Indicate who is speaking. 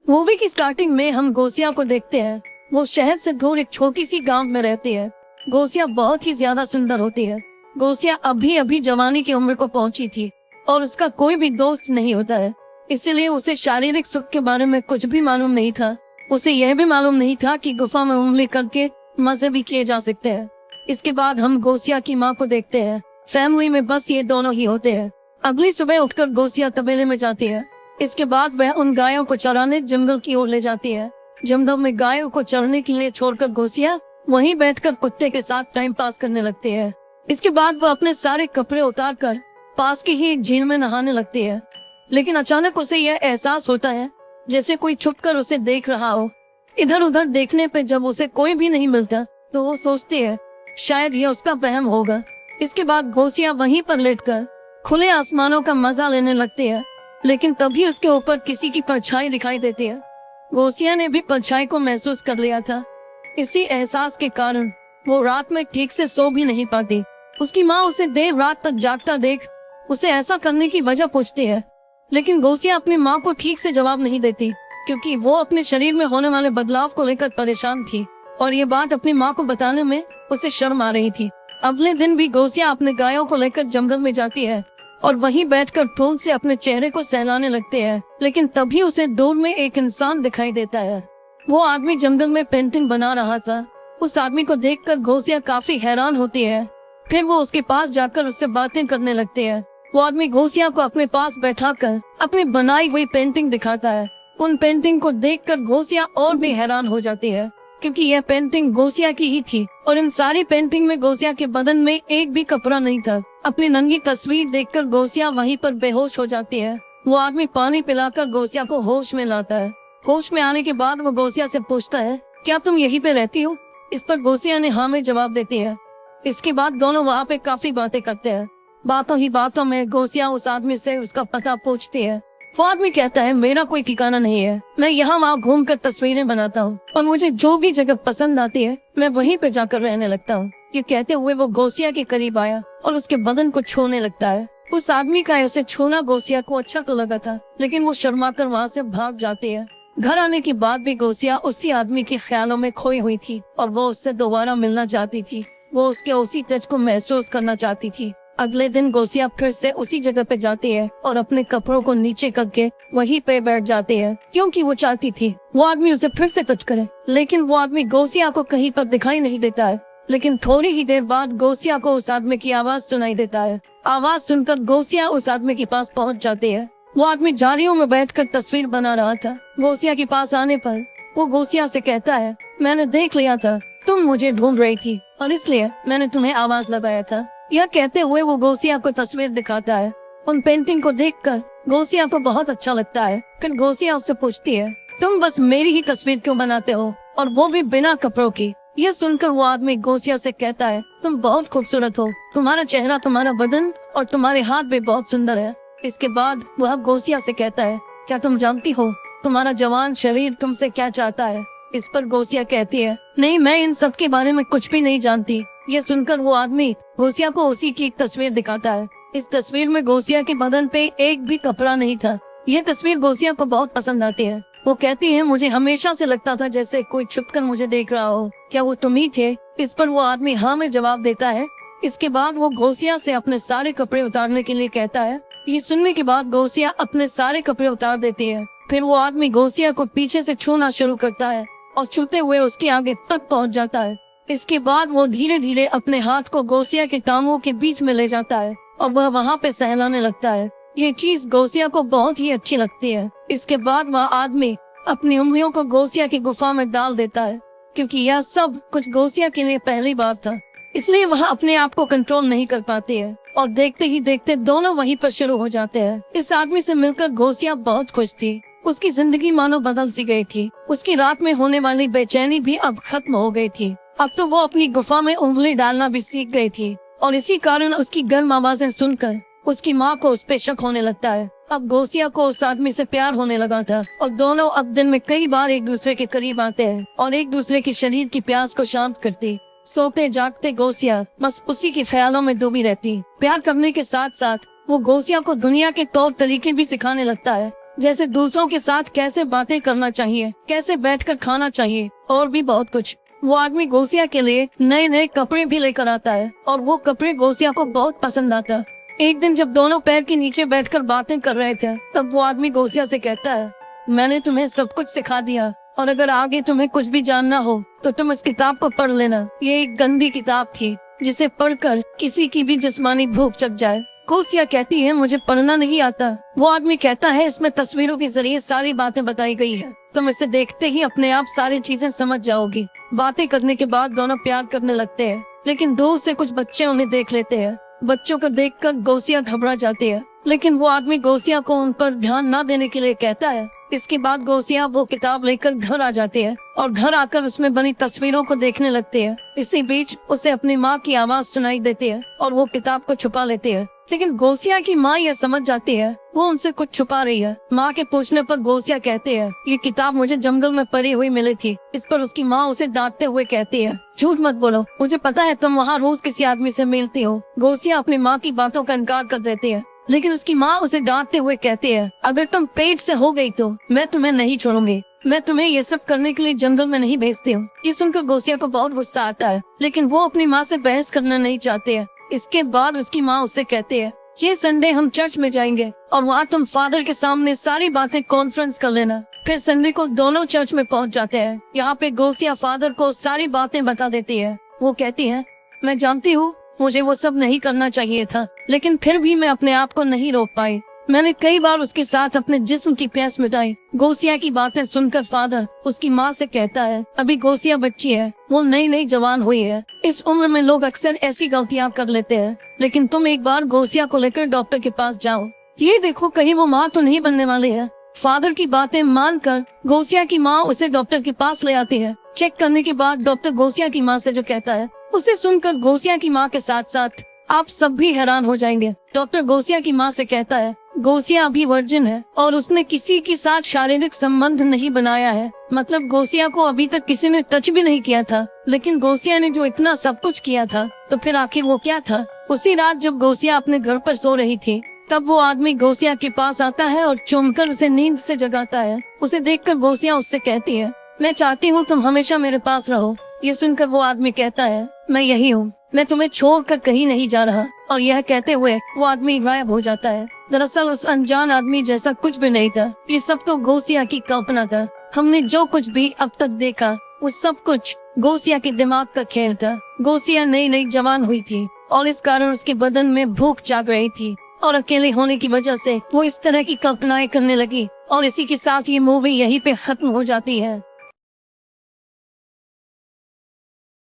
Speaker 1: Movie की starting में हम गोसिया को देखते हैं। वो शहर से दूर एक छोटी सी गांव में रहती है। गोसिया बहुत ही ज्यादा सुंदर होती है। गोसिया अभी अभी जवानी की उम्र को पहुंची थी और उसका कोई भी दोस्त नहीं होता है, इसीलिए उसे शारीरिक सुख के बारे में कुछ भी मालूम नहीं था। उसे यह भी मालूम नहीं था कि गुफा में उंगली करके मजे भी किए जा सकते हैं। इसके बाद हम गोसिया की माँ को देखते हैं। फैमिली में बस ये दोनों ही होते हैं। अगली सुबह उठकर गोसिया तबेले में जाती है। इसके बाद वह उन गायों को चराने जंगल की ओर ले जाती है। जंगल में गायों को चरने के लिए छोड़कर गोसिया वहीं बैठकर कुत्ते के साथ टाइम पास करने लगती है। इसके बाद वह अपने सारे कपड़े उतार कर पास की ही एक झील में नहाने लगती है। लेकिन अचानक उसे यह एहसास होता है जैसे कोई छुपकर उसे देख रहा हो। इधर उधर देखने पे जब उसे कोई भी नहीं मिलता तो वो सोचती है शायद यह उसका वहम होगा। इसके बाद गोसिया वहीं पर लेटकर खुले आसमानों का मजा लेने लगती है, लेकिन तभी उसके ऊपर किसी की परछाई दिखाई देती है। गोसिया ने भी परछाई को महसूस कर लिया था। इसी एहसास के कारण वो रात में ठीक से सो भी नहीं पाती। उसकी माँ उसे देर रात तक जागता देख उसे ऐसा करने की वजह पूछती है, लेकिन गोसिया अपनी माँ को ठीक से जवाब नहीं देती क्योंकि वो अपने शरीर में होने वाले बदलाव को लेकर परेशान थी और ये बात अपनी माँ को बताने में उसे शर्म आ रही थी। अगले दिन भी गोसिया अपने गायों को लेकर जंगल में जाती है और वहीं बैठकर धूल से अपने चेहरे को सहलाने लगते हैं। लेकिन तभी उसे दूर में एक इंसान दिखाई देता है। वो आदमी जंगल में पेंटिंग बना रहा था। उस आदमी को देखकर गोसिया काफी हैरान होती है। फिर वो उसके पास जाकर उससे बातें करने लगते हैं। वो आदमी गोसिया को अपने पास बैठाकर अपनी बनाई हुई पेंटिंग दिखाता है। उन पेंटिंग को देखकर गोसिया और भी हैरान हो जाती है क्योंकि यह पेंटिंग गोसिया की ही थी और इन सारी पेंटिंग में गोसिया के बदन में एक भी कपड़ा नहीं था। अपनी नंगी तस्वीर देखकर गोसिया वहीं पर बेहोश हो जाती है। वो आदमी पानी पिलाकर गोसिया को होश में लाता है। होश में आने के बाद वो गोसिया से पूछता है क्या तुम यहीं पे रहती हो? इस पर गोसिया ने हाँ में जवाब देती है। इसके बाद दोनों वहाँ पे काफी बातें करते हैं। बातों ही बातों में गोसिया उस आदमी से उसका पता पूछती है। वो आदमी कहता है मेरा कोई ठिकाना नहीं है, मैं यहाँ वहाँ घूम कर तस्वीरें बनाता हूँ और मुझे जो भी जगह पसंद आती है मैं वहीं पे जाकर रहने लगता हूँ। ये कहते हुए वो गोसिया के करीब आया और उसके बदन को छूने लगता है। उस आदमी का ऐसे छूना गोसिया को अच्छा तो लगा था, लेकिन वो शर्माकर वहाँ से भाग जाती है। घर आने के बाद भी गोसिया उसी आदमी के ख्यालों में खोई हुई थी और वो उससे दोबारा मिलना चाहती थी। वो उसके उसी टच को महसूस करना चाहती थी। अगले दिन गोसिया फिर से उसी जगह पे जाती है और अपने कपड़ों को नीचे करके वहीं पे बैठ जाती है क्योंकि वो चाहती थी वो आदमी उसे फिर से टच करे। लेकिन वो आदमी गोसिया को कहीं पर दिखाई नहीं देता है। लेकिन थोड़ी ही देर बाद गोसिया को उस आदमी की आवाज सुनाई देता है। आवाज सुनकर गोसिया उस आदमी के पास पहुंच जाती है। वो आदमी झाड़ियों में बैठकर तस्वीर बना रहा था। गोसिया के पास आने पर वो गोसिया से कहता है मैंने देख लिया था तुम मुझे ढूंढ रही थी और इसलिए मैंने तुम्हें आवाज लगाया था। यह कहते हुए वो गोसिया को तस्वीर दिखाता है। उन पेंटिंग को देखकर गोसिया को बहुत अच्छा लगता है। फिर गोसिया उससे पूछती है तुम बस मेरी ही तस्वीर क्यों बनाते हो और वो भी बिना कपड़ों की? यह सुनकर वो आदमी गोसिया से कहता है तुम बहुत खूबसूरत हो, तुम्हारा चेहरा, तुम्हारा बदन और तुम्हारे हाथ भी बहुत सुंदर है। इसके बाद वह गोसिया से कहता है क्या तुम जानती हो तुम्हारा जवान शरीर तुमसे क्या चाहता है? इस पर गोसिया कहती है नहीं, मैं इन सब के बारे में कुछ भी नहीं जानती। ये सुनकर वो आदमी गोसिया को उसी की एक तस्वीर दिखाता है। इस तस्वीर में गोसिया के बदन पे एक भी कपड़ा नहीं था। यह तस्वीर गोसिया को बहुत पसंद आती है। वो कहती है मुझे हमेशा से लगता था जैसे कोई छुपकर मुझे देख रहा हो, क्या वो तुम ही थे? इस पर वो आदमी हाँ में जवाब देता है। इसके बाद वो गोसिया से अपने सारे कपड़े उतारने के लिए कहता है। ये सुनने के बाद गोसिया अपने सारे कपड़े उतार देती है। फिर वो आदमी गोसिया को पीछे से छूना शुरू करता है और छूते हुए उसके आगे तक पहुँच जाता है। इसके बाद वो धीरे धीरे अपने हाथ को गोसिया के टांगों के बीच में ले जाता है और वह वहाँ पे सहलाने लगता है। ये चीज गोसिया को बहुत ही अच्छी लगती है। इसके बाद वह आदमी अपनी उंगलियों को गोसिया की गुफा में डाल देता है। क्योंकि यह सब कुछ गोसिया के लिए पहली बार था, इसलिए वह अपने आप को कंट्रोल नहीं कर पाती है और देखते ही देखते दोनों वहीं पर शुरू हो जाते हैं। इस आदमी से मिलकर गोसिया बहुत खुश थी। उसकी जिंदगी मानो बदल सी गई थी। उसकी रात में होने वाली बेचैनी भी अब खत्म हो गई थी। अब तो वो अपनी गुफा में उंगली डालना भी सीख गई थी और इसी कारण उसकी गर्म आवाजें सुनकर उसकी माँ को उस पे शक होने लगता है। अब गोसिया को उस आदमी से प्यार होने लगा था और दोनों अब दिन में कई बार एक दूसरे के करीब आते हैं और एक दूसरे के शरीर की प्यास को शांत करती। सोते जागते गोसिया बस उसी के ख्यालों में डूबी रहती। प्यार करने के साथ साथ वो गोसिया को दुनिया के तौर तरीके भी सिखाने लगता है जैसे दूसरों के साथ कैसे बातें करना चाहिए, कैसे बैठकर खाना चाहिए और भी बहुत कुछ। वो आदमी गोसिया के लिए नए नए कपड़े भी लेकर आता है और वो कपड़े गोसिया को बहुत पसंद आता है। एक दिन जब दोनों पैर के नीचे बैठकर बातें कर रहे थे तब वो आदमी गोसिया से कहता है, मैंने तुम्हें सब कुछ सिखा दिया और अगर आगे तुम्हें कुछ भी जानना हो तो तुम इस किताब को पढ़ लेना। ये एक गंदी किताब थी जिसे पढ़कर किसी की भी जिस्मानी भूख जग जाए। गोसिया कहती है, मुझे पढ़ना नहीं आता। वो आदमी कहता है, इसमें तस्वीरों के जरिए सारी बातें बताई गई है, तुम इसे देखते ही अपने आप सारी चीजें समझ जाओगी। बातें करने के बाद दोनों प्यार करने लगते हैं, लेकिन दूर से कुछ बच्चे उन्हें देख लेते हैं। बच्चों को देखकर गोसिया घबरा जाती है, लेकिन वो आदमी गोसिया को उन पर ध्यान न देने के लिए कहता है। इसके बाद गोसिया वो किताब लेकर घर आ जाती है और घर आकर उसमें बनी तस्वीरों को देखने लगती है। इसी बीच उसे अपनी माँ की आवाज सुनाई देती है और वो किताब को छुपा लेती है, लेकिन गोसिया की माँ यह समझ जाती है वो उनसे कुछ छुपा रही है। माँ के पूछने पर गोसिया कहती है, ये किताब मुझे जंगल में पड़ी हुई मिली थी। इस पर उसकी माँ उसे डांटते हुए कहती है, झूठ मत बोलो, मुझे पता है तुम वहाँ रोज किसी आदमी से मिलती हो। गोसिया अपनी माँ की बातों का इनकार कर देती है, लेकिन उसकी माँ उसे डांटते हुए कहती है, अगर तुम पेट से हो गई तो मैं तुम्हें नहीं छोड़ूंगी। मैं तुम्हें ये सब करने के लिए जंगल में नहीं भेजती हूँ। ये सुनकर गोसिया को बहुत गुस्सा आता है, लेकिन वो अपनी माँ से बहस करना नहीं चाहते है। इसके बाद उसकी माँ उससे कहती है, ये संडे हम चर्च में जाएंगे और वहाँ तुम फादर के सामने सारी बातें कॉन्फ्रेंस कर लेना। फिर संडे को दोनों चर्च में पहुँच जाते हैं। यहाँ पे गोसिया फादर को सारी बातें बता देती है। वो कहती है, मैं जानती हूँ मुझे वो सब नहीं करना चाहिए था, लेकिन फिर भी मैं अपने आप को नहीं रोक पाई। मैंने कई बार उसके साथ अपने जिस्म की प्यास मिटाई। गोसिया की बातें सुनकर फादर उसकी माँ से कहता है, अभी गोसिया बच्ची है, वो नई नई जवान हुई है। इस उम्र में लोग अक्सर ऐसी गलतियाँ कर लेते हैं, लेकिन तुम एक बार गोसिया को लेकर डॉक्टर के पास जाओ। ये देखो कहीं वो माँ तो नहीं बनने वाली है। फादर की बातें मानकर गोसिया की माँ उसे डॉक्टर के पास ले आती है। चेक करने के बाद डॉक्टर गोसिया की माँ से जो कहता है उसे सुनकर गोसिया की माँ के साथ साथ आप सब भी हैरान हो जाएंगे। डॉक्टर गोसिया की माँ से कहता है, गोसिया अभी वर्जिन है और उसने किसी के साथ शारीरिक संबंध नहीं बनाया है, मतलब गोसिया को अभी तक किसी ने टच भी नहीं किया था। लेकिन गोसिया ने जो इतना सब कुछ किया था तो फिर आखिर वो क्या था। उसी रात जब गोसिया अपने घर पर सो रही थी तब वो आदमी गोसिया के पास आता है और चूमकर उसे नींद से जगाता है। उसे देखकर गोसिया उससे कहती है, मैं चाहती हूँ तुम हमेशा मेरे पास रहो। ये सुनकर वो आदमी कहता है, मैं यही हूँ, मैं तुम्हें छोड़कर कहीं नहीं जा रहा। और यह कहते हुए वो आदमी गायब हो जाता है। दरअसल उस अनजान आदमी जैसा कुछ भी नहीं था, ये सब तो गोसिया की कल्पना था। हमने जो कुछ भी अब तक देखा वो सब कुछ गोसिया के दिमाग का खेल था। गोसिया नई नई जवान हुई थी और इस कारण उसके बदन में भूख जाग रही थी और अकेले होने की वजह से वो इस तरह की कल्पनाएं करने लगी। और इसी के साथ ये मूवी यहीं पे खत्म हो जाती है।